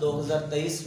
2023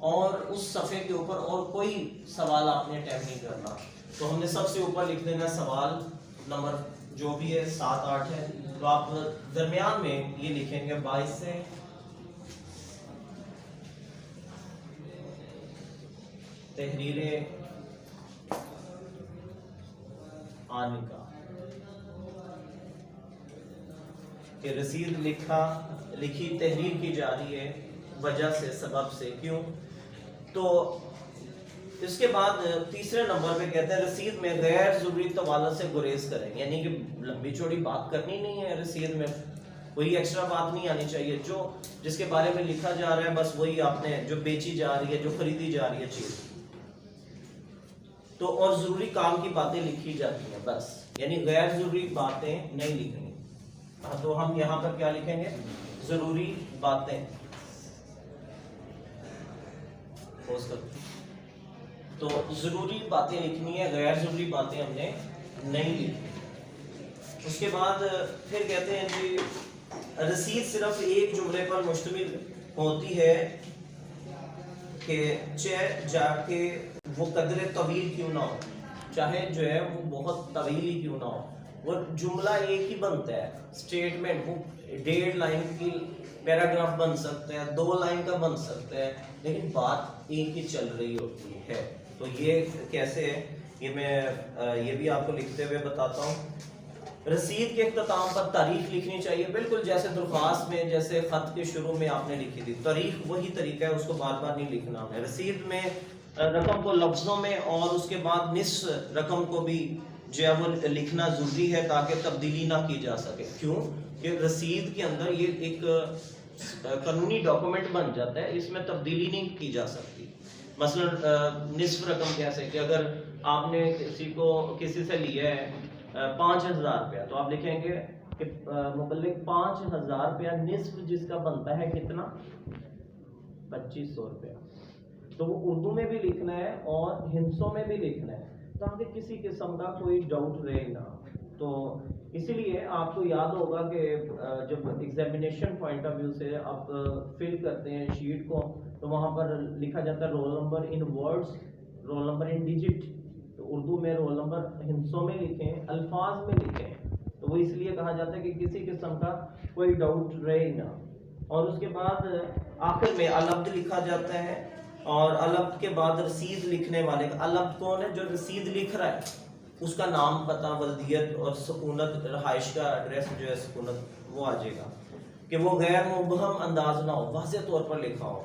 اور اس صفحے کے اوپر اور کوئی سوال آپ نے اٹیمپٹ نہیں کرنا. تو ہم نے سب سے اوپر لکھ دینا سوال نمبر جو بھی ہے 7-8 ہے. تو آپ درمیان میں یہ لکھیں گے 22 سے تحریر آنکا کہ رسید لکھی تحریر کی جا رہی ہے وجہ سے سبب سے کیوں. تو اس کے بعد تیسرے نمبر پہ کہتے ہیں رسید میں غیر ضروری طوالت سے گریز کریں. یعنی کہ لمبی چوڑی بات کرنی نہیں ہے رسید میں, کوئی ایکسٹرا بات نہیں آنی چاہیے. جو جس کے بارے میں لکھا جا رہا ہے بس وہی آپ نے جو بیچی جا رہی ہے جو خریدی جا رہی ہے چیز. تو اور ضروری کام کی باتیں لکھی جاتی ہیں بس, یعنی غیر ضروری باتیں نہیں لکھنی. تو ہم یہاں پر کیا لکھیں گے ضروری باتیں. تو ضروری باتیں لکھنی ہے, غیر ضروری باتیں ہم نے نہیں لکھنی. اس کے بعد پھر کہتے ہیں جی رسید صرف ایک جملے پر مشتمل ہوتی ہے کہ جا کے وہ قدر طویل کیوں نہ ہو, چاہے جو ہے وہ بہت طویل ہی کیوں نہ ہو, وہ جملہ ایک ہی بنتا ہے. اسٹیٹمنٹ وہ 1.5 لائن کی پیراگراف بن سکتا ہے, 2 لائن کا بن سکتا ہے, لیکن بات ایک ہی چل رہی ہوتی ہے. تو یہ کیسے ہے یہ میں یہ بھی آپ کو لکھتے ہوئے بتاتا ہوں. رسید کے اختتام پر تاریخ لکھنی چاہیے, بالکل جیسے درخواست میں جیسے خط کے شروع میں آپ نے لکھی تھی تاریخ, وہی طریقہ ہے, اس کو بار بار نہیں لکھنا ہے. رسید میں رقم کو لفظوں میں اور اس کے بعد نصف رقم کو بھی جو ہے وہ لکھنا ضروری ہے تاکہ تبدیلی نہ کی جا سکے. کیوں کہ رسید کے اندر یہ ایک قانونی ڈاکومنٹ بن جاتا ہے, اس میں تبدیلی نہیں کی جا سکتی. مثلا نصف رقم کیسے کہ اگر آپ نے کسی سے لیا ہے 5,000 روپیہ تو آپ لکھیں گے کہ مبلغ 5,000 روپیہ نصف جس کا بنتا ہے کتنا 2,500 روپیہ. تو وہ اردو میں بھی لکھنا ہے اور ہندسوں میں بھی لکھنا ہے تاکہ کسی قسم کا کوئی ڈاؤٹ رہے نہ. تو اسی لیے آپ کو یاد ہوگا کہ جب ایگزامینیشن پوائنٹ آف ویو سے آپ فل کرتے ہیں شیٹ کو تو وہاں پر لکھا جاتا ہے رول نمبر ان ورڈز, رول نمبر ان ڈیجٹ. تو اردو میں رول نمبر ہندسوں میں لکھیں, الفاظ میں لکھیں. تو وہ اس لیے کہا جاتا ہے کہ کسی قسم کا کوئی ڈاؤٹ رہے نہ. اور اس کے بعد آخر میں العبد لکھا جاتا ہے, اور العبد کے بعد رسید لکھنے والے کا, العبد کون ہے جو رسید لکھ رہا ہے, اس کا نام پتہ ولدیت اور سکونت رہائش کا ایڈریس جو ہے سکونت وہ آ جائے گا کہ وہ غیر مبہم انداز نہ ہو, واضح طور پر لکھا ہو.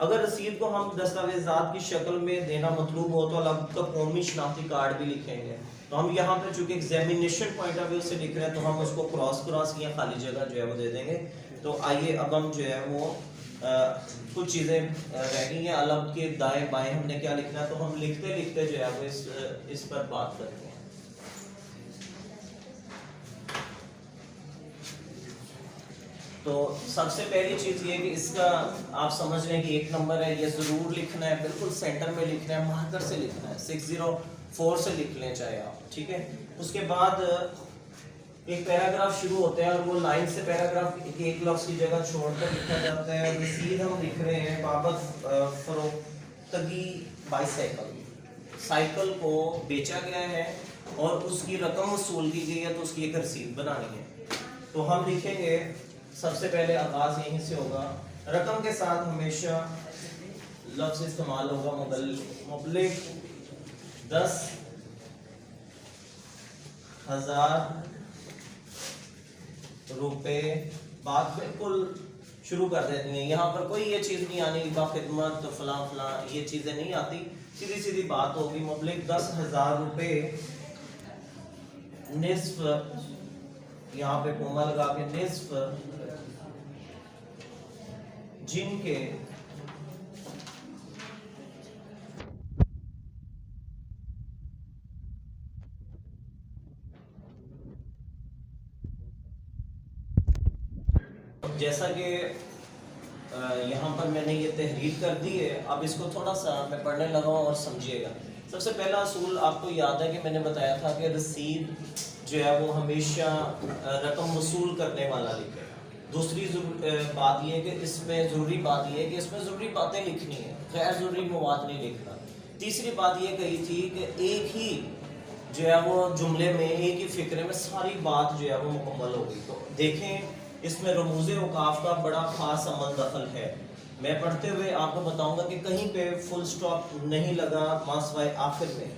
اگر رسید کو ہم دستاویزات کی شکل میں دینا مطلوب ہو تو العبد کا قومی شناختی کارڈ بھی لکھیں گے. تو ہم یہاں پہ چونکہ ایگزامینیشن پوائنٹ آف ویو سے لکھ رہے ہیں تو ہم اس کو کراس کیا خالی جگہ جو ہے وہ دے دیں گے. تو آئیے اب ہم جو ہے وہ کچھ چیزیں رہ گئی ہیں العبد کے دائیں بائیں ہم نے کیا لکھنا ہے, تو ہم لکھتے لکھتے جو ہے وہ اس پر بات کرتے ہیں. تو سب سے پہلی چیز یہ کہ اس کا آپ سمجھ لیں کہ 1 نمبر ہے, یہ ضرور لکھنا ہے, بالکل سینٹر میں لکھنا ہے, مارکر سے لکھنا ہے, 604 سے لکھ لیں چاہے آپ, ٹھیک ہے. اس کے بعد ایک پیراگراف شروع ہوتا ہے اور وہ لائن سے پیراگراف ایک لفظ کی جگہ چھوڑ کر لکھا جاتا ہے. رسید ہم لکھ رہے ہیں بابت فروختگی بائیسیکل, سائیکل کو بیچا گیا ہے اور اس کی رقم وصول کی گئی ہے تو اس کی ایک رسید بنانی ہے. تو ہم لکھیں گے سب سے پہلے آغاز یہیں سے ہوگا, رقم کے ساتھ ہمیشہ لفظ استعمال ہوگا مبلغ 10,000 روپے. بات بالکل شروع کر دیتی ہیں, یہاں پر کوئی یہ چیز نہیں آنی با خدمت فلاں فلاں, یہ چیزیں نہیں آتی, سیدھی سیدھی بات ہوگی. مبلغ 10,000 روپے نصف, یہاں پہ کوما لگا کے نصف, جن کے جیسا کہ یہاں پر میں نے یہ تحریر کر دی ہے, اب اس کو تھوڑا سا میں پڑھنے لگا ہوں اور سمجھیے گا. سب سے پہلا اصول آپ کو یاد ہے کہ میں نے بتایا تھا کہ رسید جو ہے وہ ہمیشہ رقم وصول کرنے والا لکھے گا. دوسری بات یہ ہے کہ اس میں ضروری بات یہ ہے کہ اس میں ضروری باتیں لکھنی ہیں، غیر ضروری مواد نہیں لکھنا۔ تیسری بات یہ کہی تھی کہ ایک ہی جو ہے وہ جملے میں، ایک ہی فقرے میں ساری بات جو ہے وہ مکمل ہوگی۔ تو دیکھیں اس میں رموز اوقاف کا بڑا خاص عمل دخل ہے۔ میں پڑھتے ہوئے آپ کو بتاؤں گا کہ کہیں پہ فل سٹاپ نہیں لگا ماں سوائے آخر میں۔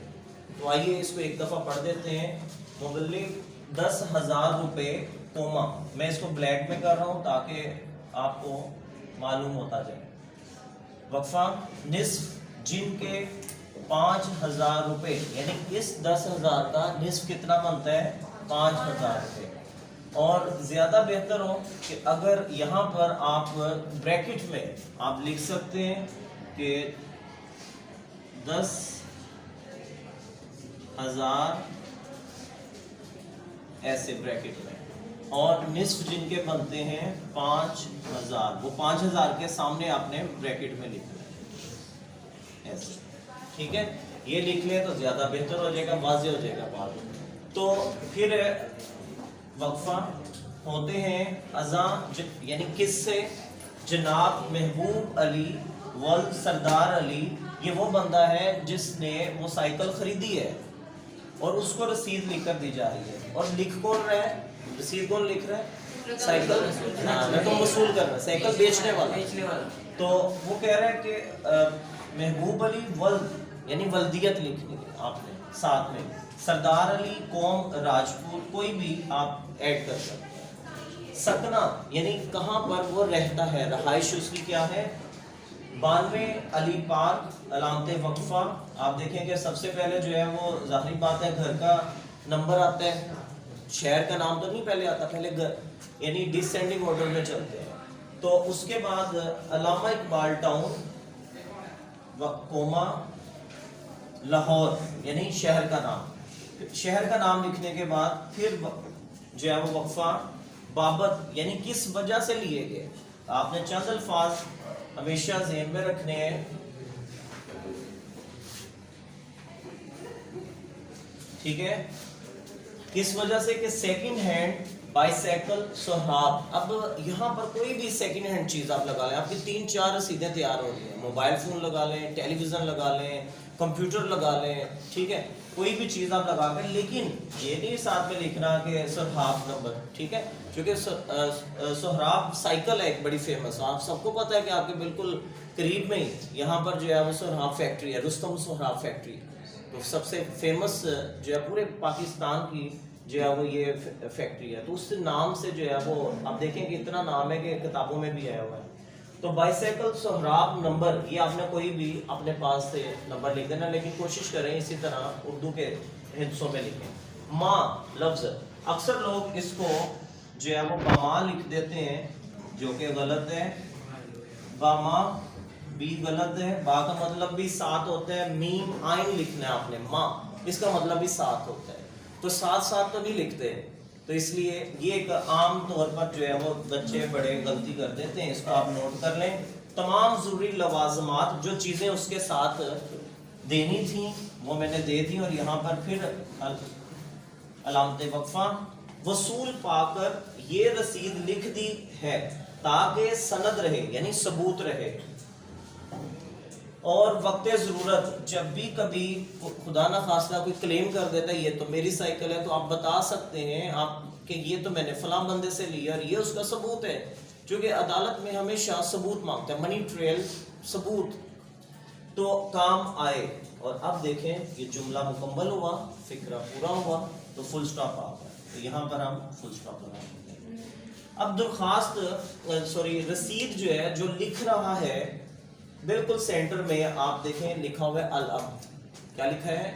تو آئیے اس کو ایک دفعہ پڑھ دیتے ہیں۔ مبلغ 10,000 روپے کوما، میں اس کو بلیک میں کر رہا ہوں تاکہ آپ کو معلوم ہوتا جائے۔ وقفہ نصف جن کے 5,000 روپے، یعنی اس 10,000 کا نصف کتنا بنتا ہے؟ 5,000 روپے۔ اور زیادہ بہتر ہو کہ اگر یہاں پر آپ بریکٹ میں آپ لکھ سکتے ہیں کہ 10,000 ایسے بریکٹ میں، اور نصف جن کے بنتے ہیں 5,000، وہ 5,000 کے سامنے آپ نے بریکٹ میں لکھنا ہے ایسے، ٹھیک ہے؟ یہ لکھ لیں تو زیادہ بہتر ہو جائے گا، واضح ہو جائے گا بات۔ تو پھر وقفہ ہوتے ہیں اذاں، یعنی کس سے؟ جناب محبوب علی ولد سردار علی، یہ وہ بندہ ہے جس نے وہ سائیکل خریدی ہے اور اس کو رسید لکھ کر دی جا رہی ہے۔ اور لکھ کون رہا ہے؟ رسید کون لکھ رہا ہے؟ سائیکل رقم وصول کر رہا ہے، سائیکل بیچنے والا۔ تو وہ کہہ رہا ہے کہ محبوب علی ولد، یعنی ولدیت لکھنی ہے آپ نے ساتھ میں، سردار علی قوم راجپوت، کوئی بھی آپ ایڈ کر سکتے ہیں۔ سکنا یعنی کہاں پر وہ رہتا ہے، رہائش اس کی کیا ہے۔ 92 علی پارک، علامت وقفہ آپ دیکھیں کہ سب سے پہلے جو ہے وہ ظاہری بات ہے گھر کا نمبر آتا ہے، شہر کا نام تو نہیں پہلے آتا، پہلے گھر، یعنی ڈسینڈنگ آرڈر میں چلتے ہیں۔ تو اس کے بعد علامہ اقبال ٹاؤن کوما لاہور، یعنی شہر کا نام۔ شہر کا نام لکھنے کے بعد پھر جو ہے وہ وقفہ بابت، یعنی کس وجہ سے لیے گئے۔ آپ نے چند الفاظ ہمیشہ ذہن میں رکھنے ہیں، ٹھیک ہے؟ کس وجہ سے کہ سیکنڈ ہینڈ بائیسیکل سہراب۔ اب یہاں پر کوئی بھی سیکنڈ ہینڈ چیز آپ لگا لیں، آپ کی 3-4 رسیدیں تیار ہو رہی ہیں، موبائل فون لگا لیں، ٹیلی ویژن لگا لیں، کمپیوٹر لگا لیں، ٹھیک ہے؟ کوئی بھی چیز آپ لگا لیں، لیکن یہ نہیں ساتھ میں لکھنا کہ سہراب نمبر، ٹھیک ہے؟ کیونکہ سہراب سائیکل ہے ایک بڑی فیمس، آپ سب کو پتہ ہے کہ آپ کے بالکل قریب میں ہی یہاں پر جو ہے وہ سہراب فیکٹری ہے، رستم سہراب فیکٹری، تو سب سے فیمس جو ہے پورے پاکستان کی جو ہے وہ یہ فیکٹری ہے۔ تو اس نام سے جو ہے وہ آپ دیکھیں کہ اتنا نام ہے کہ کتابوں میں بھی آیا ہوا ہے۔ تو بائیسیکل سہراب نمبر، یہ آپ نے کوئی بھی اپنے پاس سے نمبر لکھ دینا، لیکن کوشش کریں اسی طرح اردو کے حصوں میں لکھیں۔ ماں لفظ، اکثر لوگ اس کو جو ہے وہ باما لکھ دیتے ہیں، جو کہ غلط ہے۔ باما بھی غلط ہے، با کا مطلب بھی ساتھ ہوتا ہے، میم آئین لکھنا ہے آپ نے، ماں اس کا مطلب بھی ساتھ ہوتا ہے، تو ساتھ ساتھ تو نہیں لکھتے، تو اس لیے یہ ایک عام طور پر جو ہے وہ بچے بڑے غلطی کر دیتے ہیں، اس کو آپ نوٹ کر لیں۔ تمام ضروری لوازمات جو چیزیں اس کے ساتھ دینی تھیں وہ میں نے دے دی، اور یہاں پر پھر علامت وقفہ وصول پا کر یہ رسید لکھ دی ہے تاکہ سند رہے، یعنی ثبوت رہے۔ اور وقت ضرورت جب بھی کبھی خدا نہ خواستہ کوئی کلیم کر دیتا ہے یہ تو میری سائیکل ہے، تو آپ بتا سکتے ہیں آپ کہ یہ تو میں نے فلاں بندے سے لیا اور یہ اس کا ثبوت ہے، کیونکہ عدالت میں ہمیشہ ثبوت مانگتا ہے، منی ٹریل، ثبوت تو کام آئے۔ اور اب دیکھیں یہ جملہ مکمل ہوا، فقرہ پورا ہوا، تو فل سٹاپ آ گیا، تو یہاں پر ہم فل سٹاپ لگا دیں گے۔ اب درخواست رسید جو ہے جو لکھ رہا ہے، بالکل سینٹر میں آپ دیکھیں لکھا ہوا ہے العبد، کیا لکھا ہے؟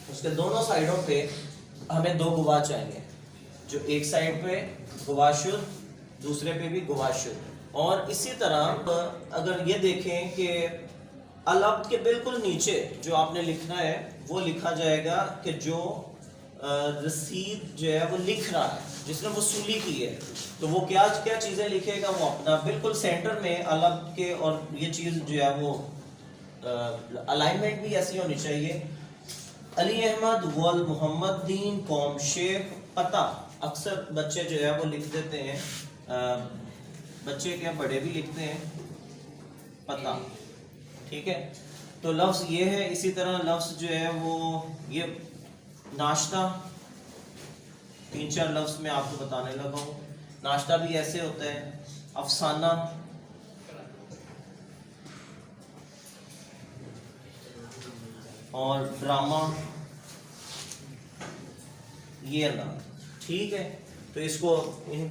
اس کے دونوں سائیڈوں پہ ہمیں 2 گواہ چاہیے، جو ایک سائیڈ پہ گواہ شد، دوسرے پہ بھی گواہ شد۔ اور اسی طرح اگر یہ دیکھیں کہ العبد کے بالکل نیچے جو آپ نے لکھنا ہے وہ لکھا جائے گا کہ جو رسید جو ہے وہ لکھ رہا ہے، جس نے وصولی کی ہے، تو وہ کیا چیزیں لکھے گا، وہ اپنا بالکل سینٹر میں العبد کے، اور یہ چیز جو ہے وہ الائنمنٹ بھی ایسی ہونی چاہیے۔ علی احمد ول محمد دین قوم شیخ پتہ اکثر بچے جو ہے وہ لکھ دیتے ہیں، بچے کیا بڑے بھی لکھتے ہیں پتہ، ٹھیک ہے. تو لفظ یہ ہے. اسی طرح لفظ جو ہے وہ یہ ناشتہ، 3-4 لفظ میں آپ کو بتانے لگا ہوں. ناشتہ بھی ایسے ہوتا ہے. افسانہ، اور ڈرامہ، یہ انداز، ٹھیک ہے. تو اس کو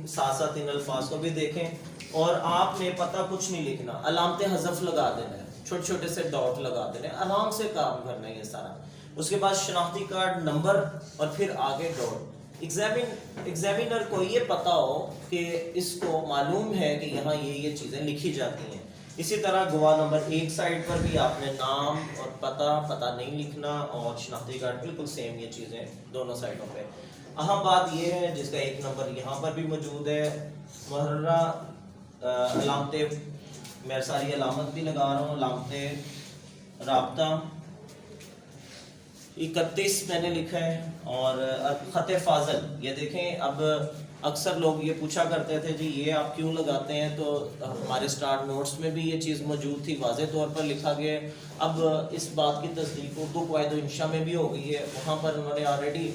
ساتھ ساتھ ان الفاظ کو بھی دیکھیں. اور آپ نے پتہ کچھ نہیں لکھنا، علامت حذف لگا دینا ہے، چھوٹے چھوٹے سے ڈاٹ لگا دینے، آرام سے کام کرنا ہے یہ سارا. اس کے بعد شناختی کارڈ نمبر اور پھر آگے ڈاٹ. ایگزامینر کو یہ پتہ ہو کہ اس کو معلوم ہے کہ یہاں یہ چیزیں لکھی جاتی ہیں. اسی طرح گواہ نمبر 1 سائڈ پر بھی آپ نے نام اور پتہ نہیں لکھنا، اور شناختی کارڈ بالکل سیم یہ چیزیں دونوں سائڈوں پہ. اہم بات یہ ہے جس کا 1 نمبر یہاں پر بھی موجود ہے، محررہ علامتیں، میں ساری علامت بھی لگا رہا ہوں. علامتیں رابطہ 31 میں نے لکھا ہے. اور خط فاضل، یہ دیکھیں اب اکثر لوگ یہ پوچھا کرتے تھے جی یہ آپ کیوں لگاتے ہیں، تو ہمارے سٹارٹ نوٹس میں بھی یہ چیز موجود تھی، واضح طور پر لکھا گیا. اب اس بات کی تصدیق اردو قواعد و انشاء میں بھی ہو گئی ہے، وہاں پر انہوں نے آلریڈی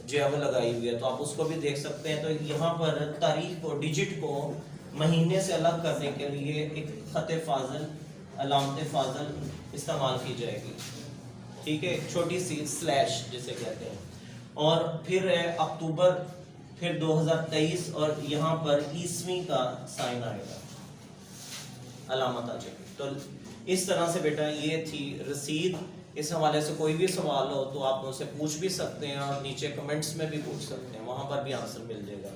جو ہے وہ لگائی ہوئی ہے، تو آپ اس کو بھی دیکھ سکتے ہیں. تو یہاں پر تاریخ کو، ڈیجٹ کو مہینے سے الگ کرنے کے لیے ایک خط فاضل، علامت فاضل استعمال کی جائے گی، ٹھیک ہے، چھوٹی سی سلیش جسے کہتے ہیں. اور پھر ہے اکتوبر، پھر 2023، اور یہاں پر عیسوی کا سائن آئے گا، علامت آ جائے گی. تو اس طرح سے بیٹا یہ تھی رسید. اس حوالے سے کوئی بھی سوال ہو تو آپ ان سے پوچھ بھی سکتے ہیں، اور نیچے کمنٹس میں بھی پوچھ سکتے ہیں، وہاں پر بھی آنسر مل جائے گا.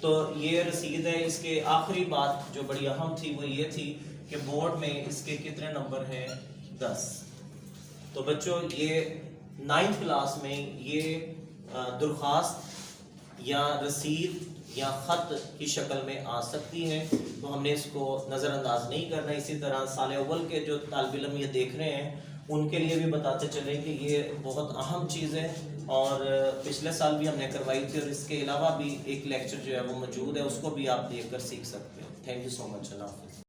تو یہ رسید ہے. اس کے آخری بات جو بڑی اہم تھی وہ یہ تھی کہ بورڈ میں اس کے کتنے نمبر ہیں؟ 10. تو بچوں یہ 9th کلاس میں یہ درخواست یا رسید یا خط کی شکل میں آ سکتی ہے، تو ہم نے اس کو نظر انداز نہیں کرنا. اسی طرح سال اول کے جو طالب علم یہ دیکھ رہے ہیں ان کے لیے بھی بتاتے چلیں کہ یہ بہت اہم چیز ہے، اور پچھلے سال بھی ہم نے کروائی تھی، اور اس کے علاوہ بھی ایک لیکچر جو ہے وہ موجود ہے، اس کو بھی آپ دیکھ کر سیکھ سکتے ہیں. تھینک یو سو مچ. اللہ حافظ.